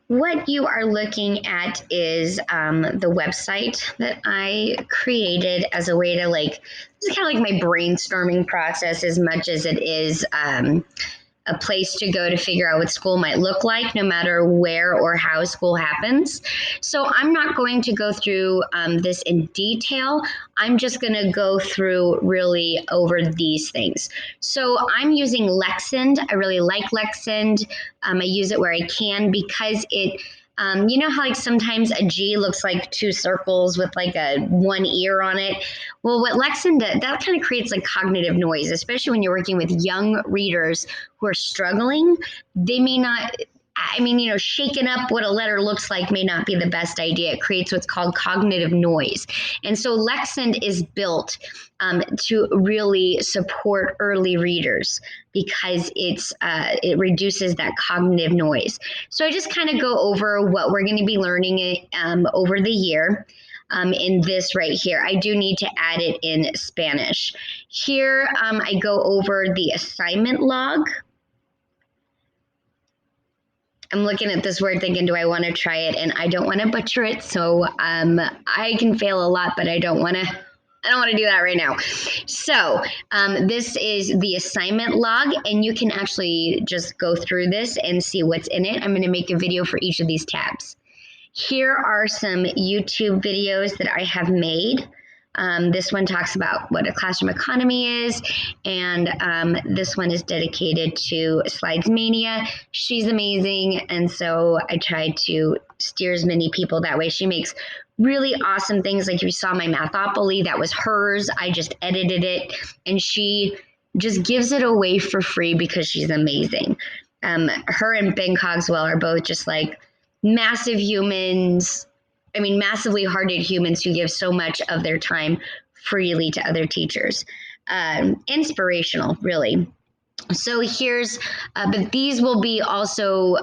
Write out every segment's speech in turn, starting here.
What you are looking at is the website that I created as a way to this is kind of like my brainstorming process as much as it is a place to go to figure out what school might look like, no matter where or how school happens. So I'm not going to go through this in detail. I'm just going to go through really over these things. So I'm using Lexend. I really like Lexend. I use it where I can because it you know how sometimes a G looks like two circles with a one ear on it? Well, what Lexend does, that kind of creates cognitive noise, especially when you're working with young readers who are struggling. They may not, shaking up what a letter looks like may not be the best idea. It creates what's called cognitive noise. And so Lexend is built to really support early readers because it reduces that cognitive noise. So I just kind of go over what we're going to be learning over the year. In this right here, I do need to add it in Spanish. Here, I go over the assignment log. I'm looking at this word thinking, do I want to try it? And I don't want to butcher it. So I can fail a lot, but I don't want to do that right now. So this is the assignment log, and you can actually just go through this and see what's in it. I'm going to make a video for each of these tabs. Here are some YouTube videos that I have made. This one talks about what a classroom economy is, and this one is dedicated to Slides Mania. She's amazing, and so I try to steer as many people that way. She makes really awesome things. Like you saw my Mathopoly, that was hers. I just edited it, and she just gives it away for free because she's amazing. Her and Ben Cogswell are both just massive humans. I mean, massively hearted humans who give so much of their time freely to other teachers. Inspirational, really. So here's, but these will be also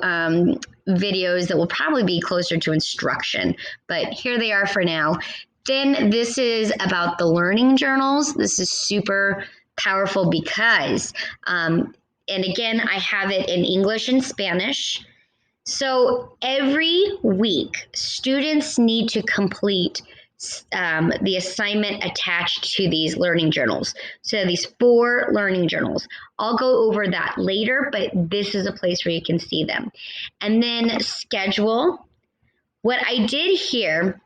videos that will probably be closer to instruction, but here they are for now. Then this is about the learning journals. This is super powerful because, and again, I have it in English and Spanish. So every week, students need to complete the assignment attached to these learning journals. So these 4 learning journals. I'll go over that later, but this is a place where you can see them. And then schedule. What I did here,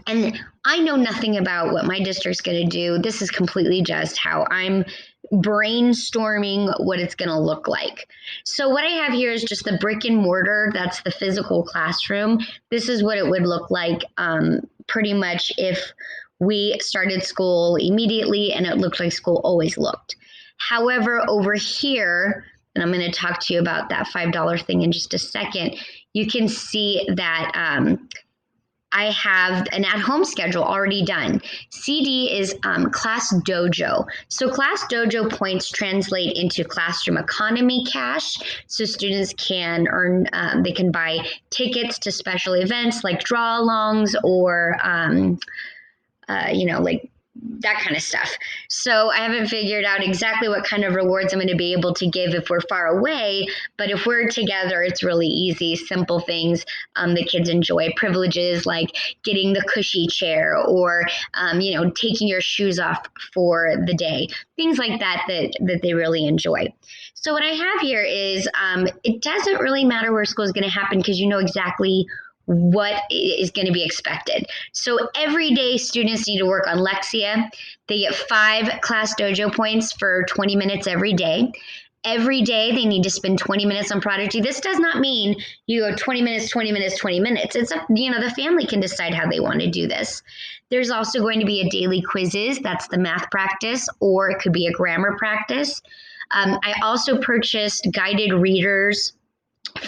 and I know nothing about what my district's going to do. This is completely just how I'm brainstorming what it's going to look like. So what I have here is just the brick and mortar. That's the physical classroom. This is what it would look like pretty much if we started school immediately and it looked like school always looked. However, over here, and I'm going to talk to you about that $5 thing in just a second, you can see that I have an at-home schedule already done. CD is Class Dojo. So Class Dojo points translate into classroom economy cash. So students can earn, they can buy tickets to special events like draw-alongs or, that kind of stuff. So I haven't figured out exactly what kind of rewards I'm going to be able to give if we're far away, but if we're together, it's really easy, simple things the kids enjoy. Privileges like getting the cushy chair or, taking your shoes off for the day, things like that they really enjoy. So what I have here is it doesn't really matter where school is going to happen because you know exactly what is going to be expected. So every day students need to work on Lexia. They get 5 Class Dojo points for 20 minutes every day. Every day they need to spend 20 minutes on Prodigy. This does not mean you go 20 minutes, 20 minutes, 20 minutes. It's the family can decide how they want to do this. There's also going to be a daily quizzes. That's the math practice, or it could be a grammar practice. I also purchased guided readers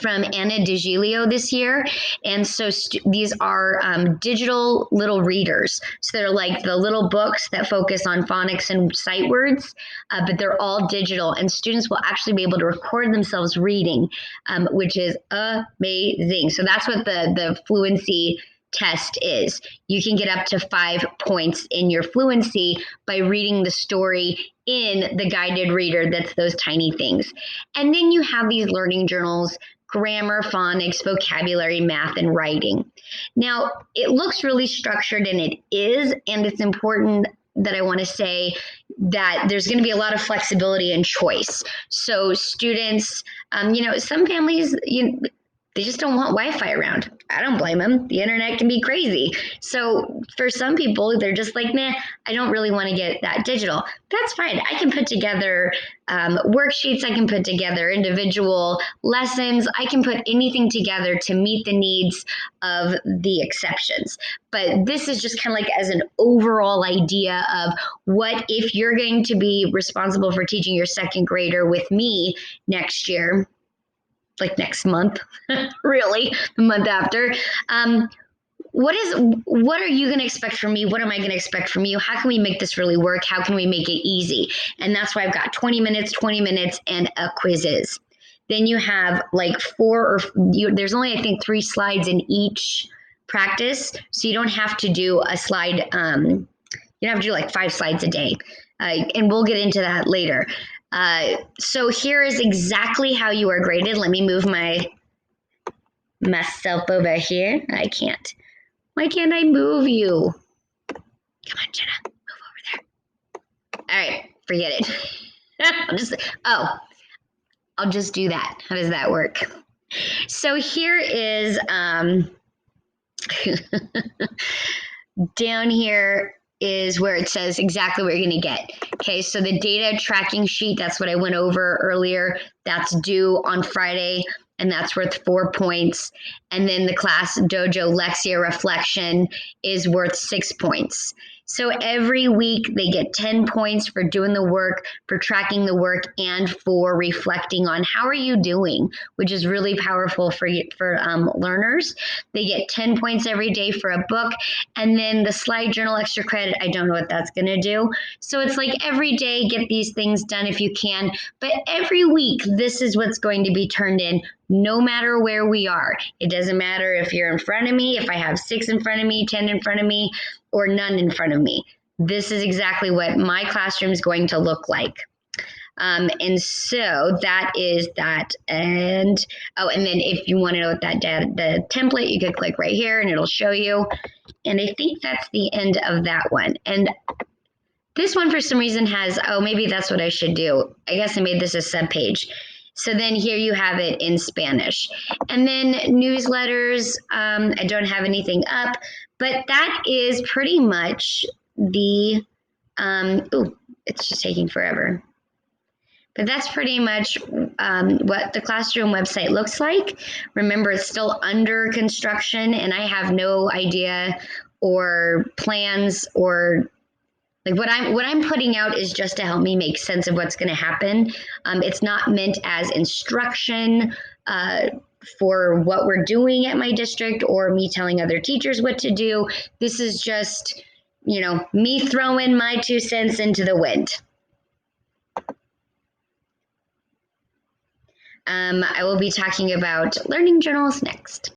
from Anna DiGilio this year. And so these are digital little readers. So they're like the little books that focus on phonics and sight words, but they're all digital. And students will actually be able to record themselves reading, which is amazing. So that's what the fluency test is. You can get up to 5 points in your fluency by reading the story in the guided reader. That's those tiny things. And then you have these learning journals grammar, phonics, vocabulary, math, and writing. Now, it looks really structured, and it is, and it's important that I want to say that there's going to be a lot of flexibility and choice. So students, some families, they just don't want Wi-Fi around. I don't blame them. The internet can be crazy. So for some people, they're just like, nah, I don't really want to get that digital. That's fine. I can put together worksheets. I can put together individual lessons. I can put anything together to meet the needs of the exceptions. But this is just kind of like as an overall idea of what if you're going to be responsible for teaching your second grader with me next year, like next month, really, the month after. What are you going to expect from me? What am I going to expect from you? How can we make this really work? How can we make it easy? And that's why I've got 20 minutes, and a quizzes. Then you have like there's only, I think, 3 slides in each practice. So you don't have to do a slide. You don't have to do like 5 slides a day. And we'll get into that later. So here is exactly how you are graded. Let me move myself over here. I can't. Why can't I move you? Come on, Jenna, move over there. All right, forget it. I'll just do that. How does that work? So here is down here is where it says exactly what you're going to get. Okay, so the data tracking sheet, that's what I went over earlier. That's due on Friday, and that's worth 4 points. And then the class dojo Lexia reflection is worth 6 points. So every week they get 10 points for doing the work, for tracking the work, and for reflecting on how are you doing, which is really powerful for learners. They get 10 points every day for a book. And then the slide journal extra credit, I don't know what that's going to do. So it's like every day get these things done if you can. But every week, this is what's going to be turned in, no matter where we are. It doesn't matter if you're in front of me, if I have 6 in front of me, 10 in front of me, or none in front of me. This is exactly what my classroom is going to look like. And so that is that. And then if you want to know what the template, you could click right here and it'll show you. And I think that's the end of that one. And this one for some reason has, maybe that's what I should do. I guess I made this a subpage. So then here you have it in Spanish. And then newsletters, I don't have anything up, but that is pretty much the, it's just taking forever. But that's pretty much what the classroom website looks like. Remember, it's still under construction, and I have no idea or plans or like what I'm putting out is just to help me make sense of what's going to happen. It's not meant as instruction for what we're doing at my district or me telling other teachers what to do. This is just, me throwing my 2 cents into the wind. I will be talking about learning journals next.